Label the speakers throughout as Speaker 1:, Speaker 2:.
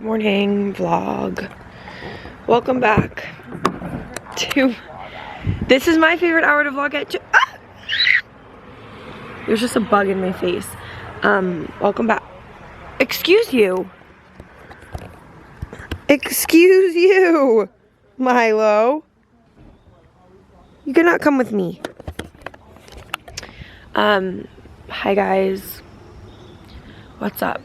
Speaker 1: Morning vlog. Welcome back to, this is my favorite hour to vlog at. There's just a bug in my face. Welcome back. Excuse you. Excuse you, Milo. You cannot come with me. Hi guys. What's up?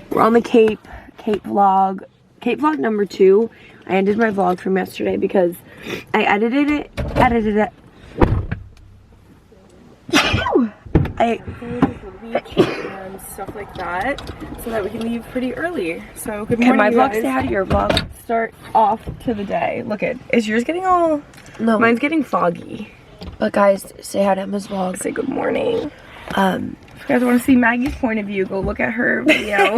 Speaker 1: We're on the Cape vlog. Cape vlog number 2. I ended my vlog from yesterday because I edited it. I and stuff like that so that we can leave pretty early. So good morning. Can my vlog say how to your vlog? Start off to the day. Look at, is yours getting all, no, mine's getting foggy. But guys, say hi to Emma's vlog. Say good morning. If you guys want to see Maggie's point of view, go look at her video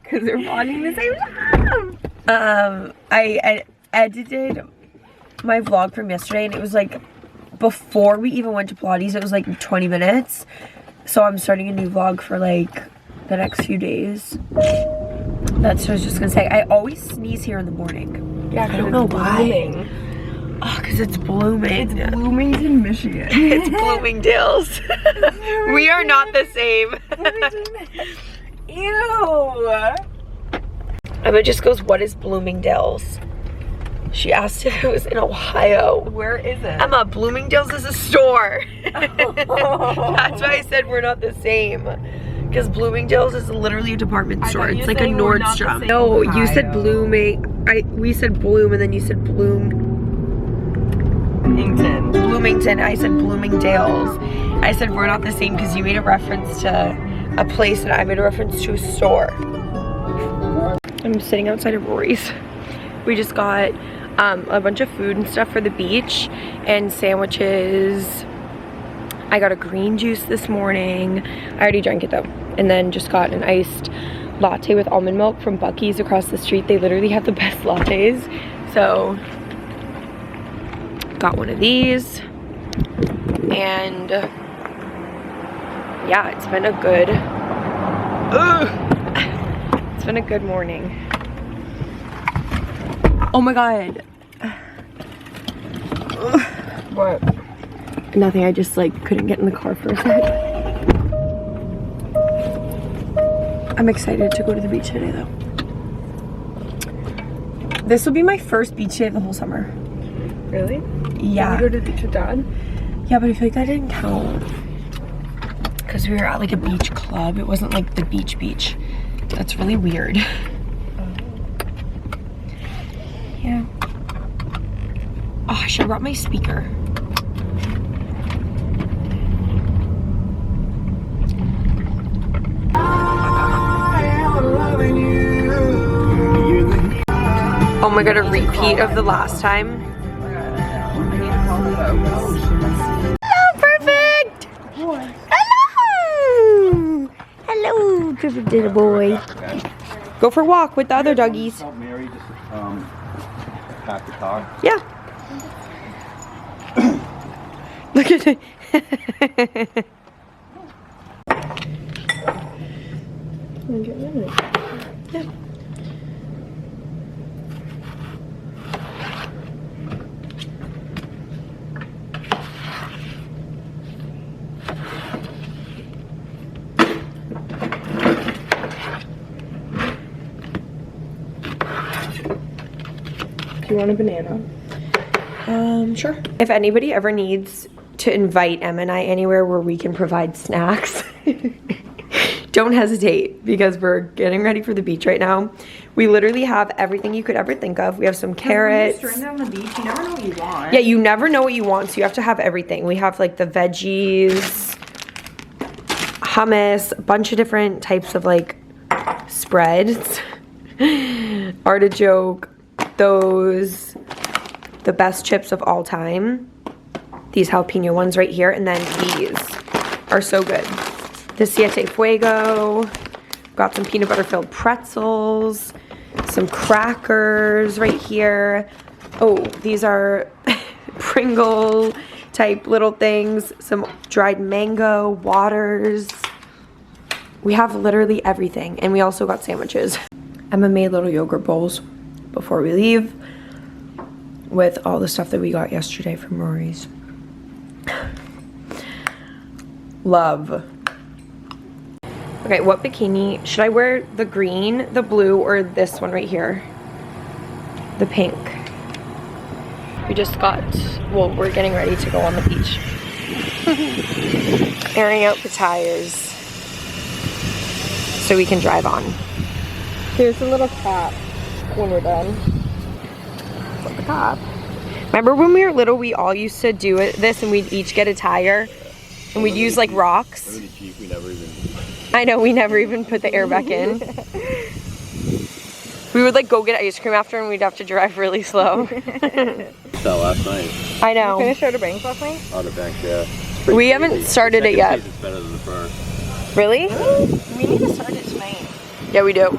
Speaker 1: because they're vlogging the same time. I edited my vlog from yesterday and it was like before we even went to Pilates. It was like 20 minutes. So I'm starting a new vlog for like the next few days. That's what I was just gonna say. I always sneeze here in the morning. Yeah, I don't know why. Oh, because it's blooming. It's Bloomington, Michigan. It's Bloomingdale's. We are not the same. Ew. Emma just goes, what is Bloomingdale's? She asked if it was in Ohio. Where is it? Emma, Bloomingdale's is a store. Oh. That's why I said we're not the same. Because Bloomingdale's is literally a department store. It's like a Nordstrom. No, Ohio. You said Blooming. We said Bloom and then you said Bloomington. I said Bloomingdale's. I said we're not the same because you made a reference to a place and I made a reference to a store. I'm sitting outside of Rory's. We just got a bunch of food and stuff for the beach and sandwiches. I got a green juice this morning. I already drank it though. And then just got an iced latte with almond milk from Buc-ee's across the street. They literally have the best lattes. So got one of these. And yeah, it's been a good it's been a good morning. Oh my god. What? Nothing, I just like couldn't get in the car for a sec. I'm excited to go to the beach today though. This will be my first beach day of the whole summer. Really? Yeah. Did you go to the beach with Dad? Yeah, but I feel like that didn't count. Because we were at like a beach club. It wasn't like the beach. That's really weird. Yeah. Oh, I should have brought my speaker. Oh my god, a repeat of the last time. Hello, perfect! Hello! Hello, perfect little boy. Go for a walk with the other doggies.
Speaker 2: Mary just pack the car.
Speaker 1: Yeah. Look at it. Yeah. Do you want a banana? Sure. If anybody ever needs to invite Emma and I anywhere where we can provide snacks, don't hesitate because we're getting ready for the beach right now. We literally have everything you could ever think of. We have some carrots. When you're stranded on the beach, you never know what you want. Yeah, you never know what you want, so you have to have everything. We have like the veggies, hummus, a bunch of different types of like spreads, artichoke, those, the best chips of all time, these jalapeno ones right here, and then these are so good. The Siete Fuego, got some peanut butter filled pretzels, some crackers right here. Oh, these are Pringle type little things, some dried mango, waters. We have literally everything, and we also got sandwiches. Emma made little yogurt bowls before we leave with all the stuff that we got yesterday from Rory's. Love. Okay, what bikini? Should I wear the green, the blue, or this one right here? The pink. We just got, well, we're getting ready to go on the beach. Airing out the tires so we can drive on. Here's a little cap when we're done. What's the cap? Remember when we were little, we all used to do this and we'd each get a tire and we'd use like rocks.
Speaker 2: Really cheap, we never even...
Speaker 1: I know, we never even put the air back in. We would like go get ice cream after and we'd have to drive really slow.
Speaker 2: That last night.
Speaker 1: I know.
Speaker 3: You finished Outer Banks last night?
Speaker 2: Outer Banks, yeah.
Speaker 1: We haven't started it yet.
Speaker 2: It's better than the first.
Speaker 1: Really?
Speaker 3: We need to start it tonight.
Speaker 1: Yeah, we do.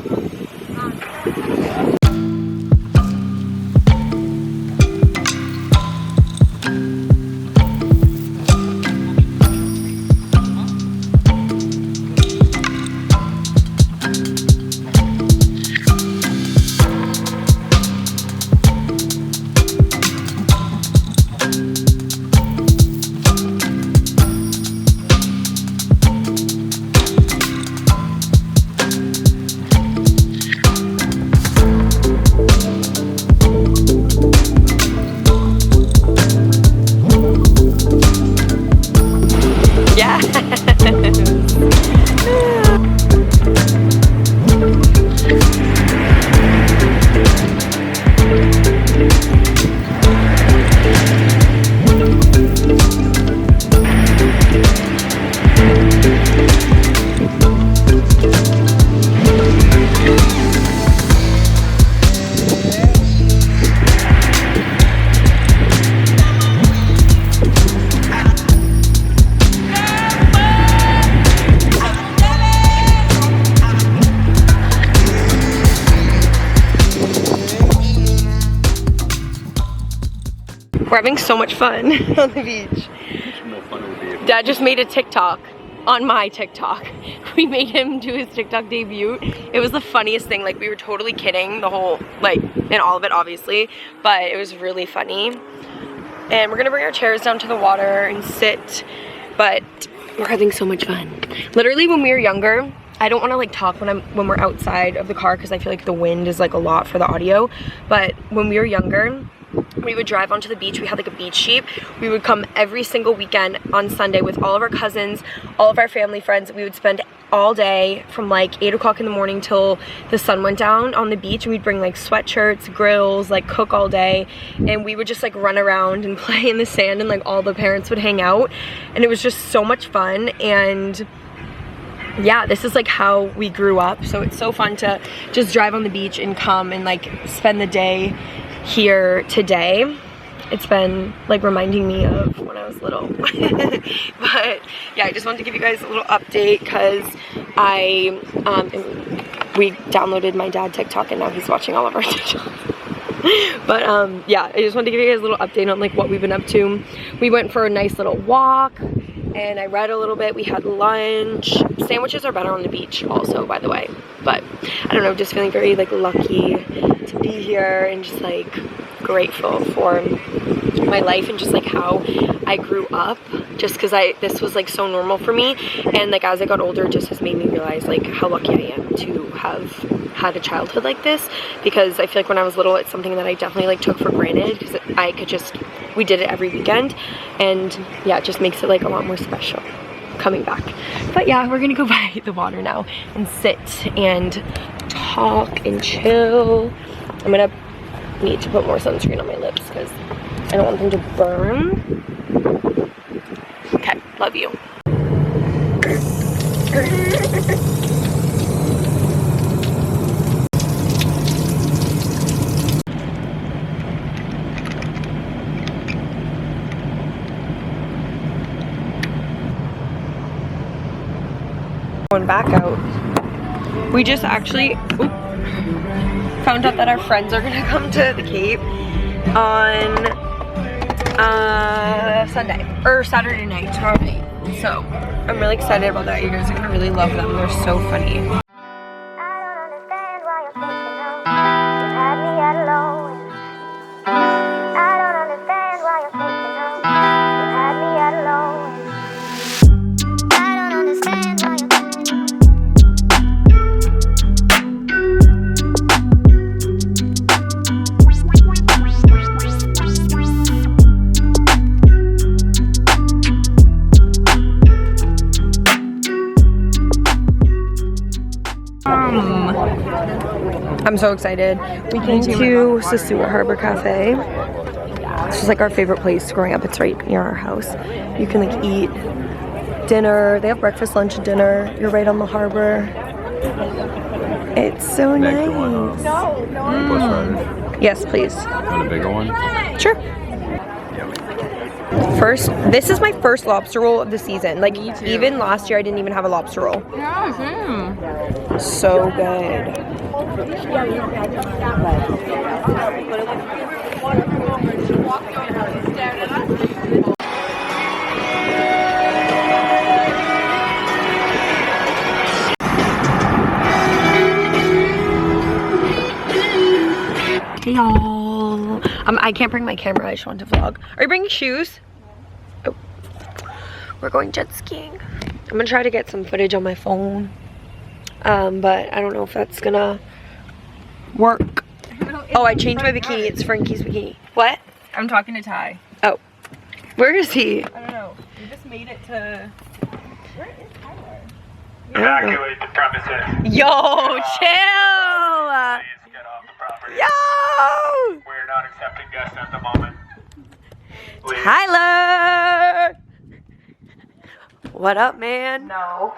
Speaker 1: We're having so much fun on the beach. Dad just made a TikTok on my TikTok. We made him do his TikTok debut. It was the funniest thing. Like, we were totally kidding the whole, like, and all of it obviously, but it was really funny. And we're gonna bring our chairs down to the water and sit, but we're having so much fun. Literally, when we were younger, I don't want to like talk when we're outside of the car because I feel like the wind is like a lot for the audio, but when we were younger, we would drive onto the beach. We had like a beach sheep. We would come every single weekend on Sunday with all of our cousins, all of our family friends. We would spend all day from like 8 o'clock in the morning till the sun went down on the beach, and we'd bring like sweatshirts, grills, like cook all day, and we would just like run around and play in the sand, and like all the parents would hang out, and it was just so much fun. And yeah, this is like how we grew up, so it's so fun to just drive on the beach and come and like spend the day here today. It's been like reminding me of when I was little. But yeah, I just wanted to give you guys a little update because we downloaded my dad TikTok and now he's watching all of our TikToks. But yeah, I just wanted to give you guys a little update on like what we've been up to. We went for a nice little walk and I read a little bit. We had lunch. Sandwiches are better on the beach also, by the way. But I don't know, just feeling very like lucky to be here and just like grateful for my life and just like how I grew up, just because this was like so normal for me. And like as I got older, it just has made me realize like how lucky I am to have had a childhood like this, because I feel like when I was little, it's something that I definitely like took for granted because I could just, we did it every weekend, and yeah, it just makes it like a lot more special coming back. But yeah, we're gonna go by the water now and sit and talk and chill. I'm gonna need to put more sunscreen on my lips because I don't want them to burn. Okay, love you. Going back out. We just actually found out that our friends are gonna come to the Cape on Sunday or Saturday night, tomorrow night. So I'm really excited about that. You guys are gonna really love them. They're so funny. I'm so excited. We came to Sasua Harbor Cafe. It's just like our favorite place growing up. It's right near our house. You can like eat dinner. They have breakfast, lunch, and dinner. You're right on the harbor. It's so nice. Yes, please.
Speaker 2: Want a bigger one?
Speaker 1: Sure. First, this is my first lobster roll of the season. Like even last year I didn't even have a lobster roll. So good. Hey y'all. I can't bring my camera, I just want to vlog. Are you bringing shoes? Oh. We're going jet skiing. I'm gonna try to get some footage on my phone. But I don't know if that's gonna work. Oh, I changed my bikini. It's Frankie's bikini. What?
Speaker 3: I'm talking to Ty.
Speaker 1: Oh. Where is he?
Speaker 3: I don't know. We just made it to... Where is Tyler?
Speaker 4: Evacuate the premises.
Speaker 1: Yo, chill!
Speaker 4: Please get off the property.
Speaker 1: Yo!
Speaker 4: We're not accepting guests at the moment. Please.
Speaker 1: Tyler! What up, man?
Speaker 3: No.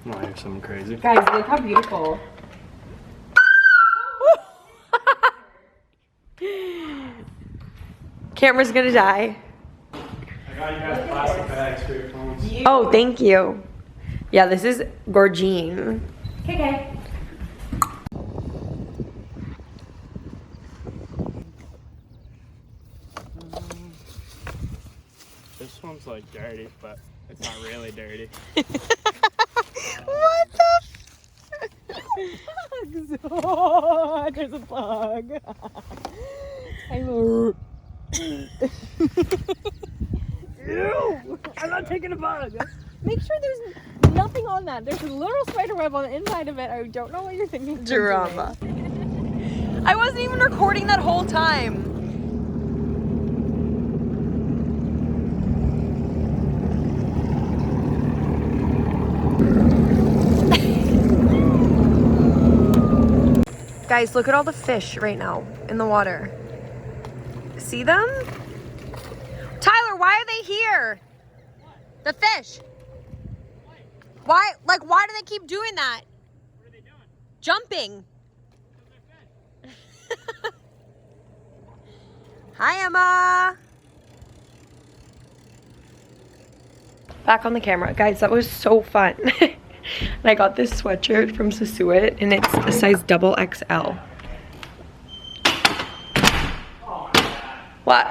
Speaker 2: I have something crazy.
Speaker 3: Guys, look how beautiful.
Speaker 1: Camera's gonna die.
Speaker 4: I got you guys plastic bags for your phones.
Speaker 1: Oh, thank you. Yeah, this is Gorgine.
Speaker 3: Okay.
Speaker 4: This one's like dirty, but it's not really dirty.
Speaker 1: What the?
Speaker 3: Oh, there's a bug. Ew! I'm not taking a bug. Make sure there's nothing on that. There's a literal spider web on the inside of it. I don't know what you're thinking.
Speaker 1: Drama. I wasn't even recording that whole time. Guys, look at all the fish right now in the water. See them? Tyler, why are they here? The fish. Why do they keep doing that?
Speaker 4: What are they doing?
Speaker 1: Jumping. Hi, Emma. Back on the camera. Guys, that was so fun. And I got this sweatshirt from Sasua, and it's a size XXL. What?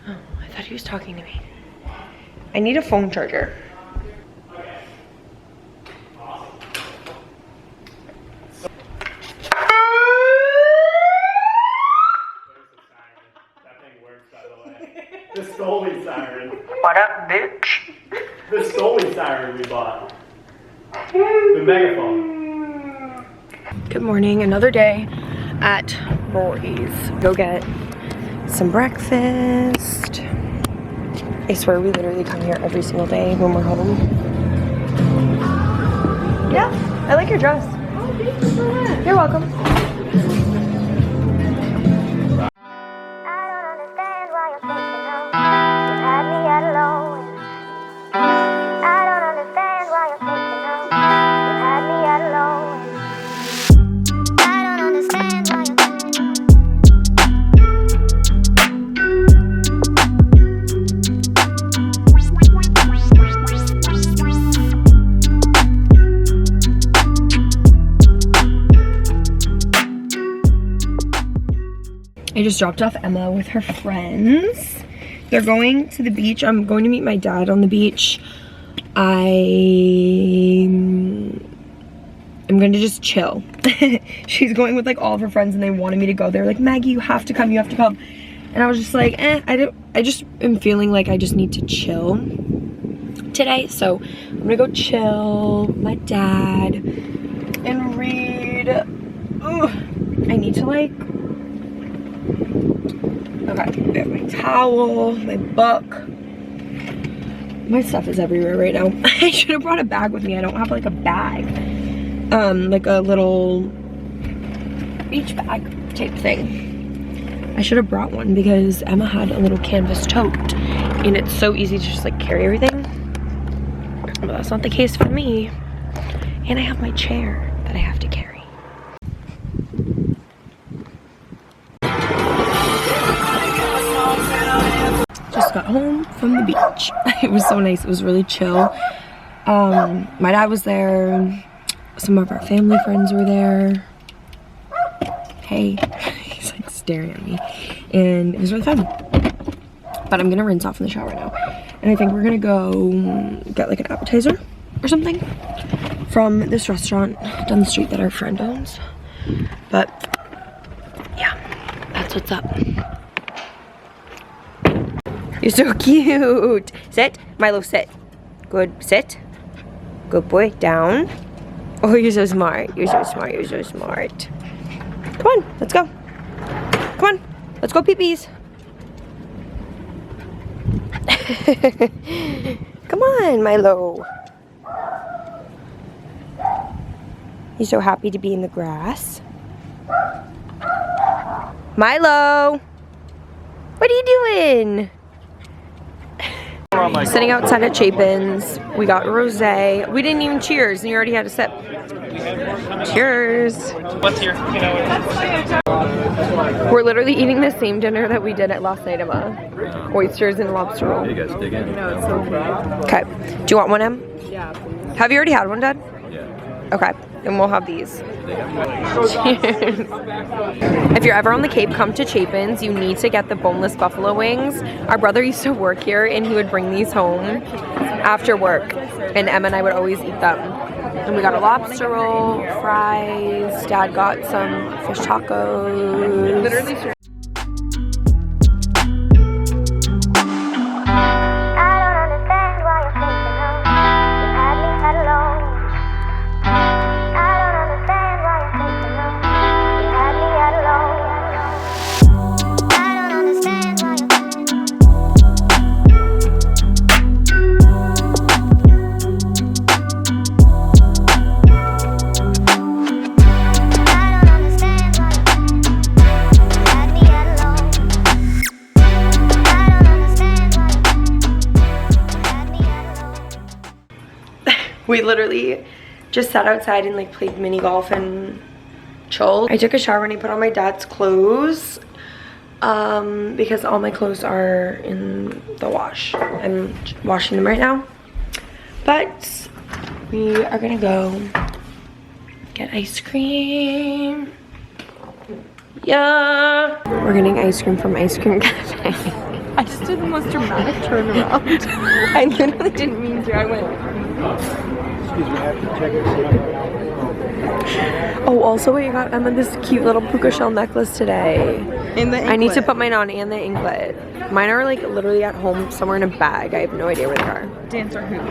Speaker 1: Oh, I thought he was talking to me. I need a phone charger.
Speaker 4: The Stoli siren.
Speaker 1: What up, bitch?
Speaker 4: The Stoli siren we bought. The megaphone.
Speaker 1: Good morning, another day at Rory's. Go get some breakfast. I swear we literally come here every single day when we're home. Yeah, I like your dress.
Speaker 3: Oh, thank you so much.
Speaker 1: You're welcome. I just dropped off Emma with her friends. They're going to the beach. I'm going to meet my dad on the beach. I'm gonna just chill. She's going with like all of her friends and they wanted me to go. They're like, Maggie, you have to come, you have to come. And I was just like, I just am feeling like I just need to chill today. So I'm gonna go chill with my dad and read. Ugh, I need to like, okay, I have my towel, my book. My stuff is everywhere right now. I should have brought a bag with me. I don't have like a bag. Like a little beach bag type thing. I should have brought one because Emma had a little canvas tote and it's so easy to just like carry everything. But that's not the case for me. And I have my chair that I have to carry. Just got home from the beach. It was so nice. It was really chill. My dad was there. Some of our family friends were there. Hey. He's like staring at me. And it was really fun. But I'm gonna rinse off in the shower now. And I think we're gonna go get like an appetizer or something from this restaurant down the street that our friend owns. But yeah, that's what's up. You're so cute. Sit. Milo, sit. Good. Sit. Good boy. Down. Oh, you're so smart. You're so smart. You're so smart. Come on. Let's go. Come on. Let's go pee-pees. Come on, Milo. He's so happy to be in the grass. Milo. What are you doing? Sitting outside at Chapin's. We got rosé. We didn't even cheers and you already had a sip. Cheers.
Speaker 4: What's your,
Speaker 1: We're literally eating the same dinner that we did at last night, Emma. Oysters and lobster roll.
Speaker 2: You guys dig in.
Speaker 1: No, it's so good. Okay. Do you want one, Em?
Speaker 3: Yeah, please.
Speaker 1: Have you already had one, Dad?
Speaker 2: Yeah.
Speaker 1: Okay. Then we'll have these. Cheers. If you're ever on the Cape, come to Chapin's. You need to get the boneless buffalo wings. Our brother used to work here and he would bring these home after work. And Emma and I would always eat them. And we got a lobster roll, fries. Dad got some fish tacos. Literally. We literally just sat outside and like played mini golf and chilled. I took a shower and I put on my dad's clothes because all my clothes are in the wash. I'm washing them right now. But we are gonna go get ice cream. Yeah. We're getting ice cream from Ice Cream Cafe.
Speaker 3: I just did the most dramatic turnaround.
Speaker 1: I literally didn't mean to. I went.
Speaker 5: Excuse me, I have to check this.
Speaker 1: Oh, also we got Emma this cute little puka shell necklace today.
Speaker 3: In the
Speaker 1: I need to put mine on and the anklet. Mine are like literally at home somewhere in a bag. I have no idea where they are.
Speaker 3: Dancer hoop.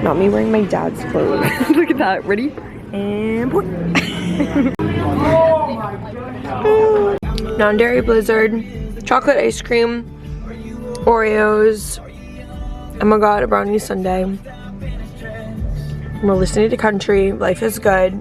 Speaker 1: Not me wearing my dad's clothes. Look at that. Ready? And point. Non-dairy blizzard, chocolate ice cream, Oreos. Emma got a brownie sundae. We're listening to country. Life is good.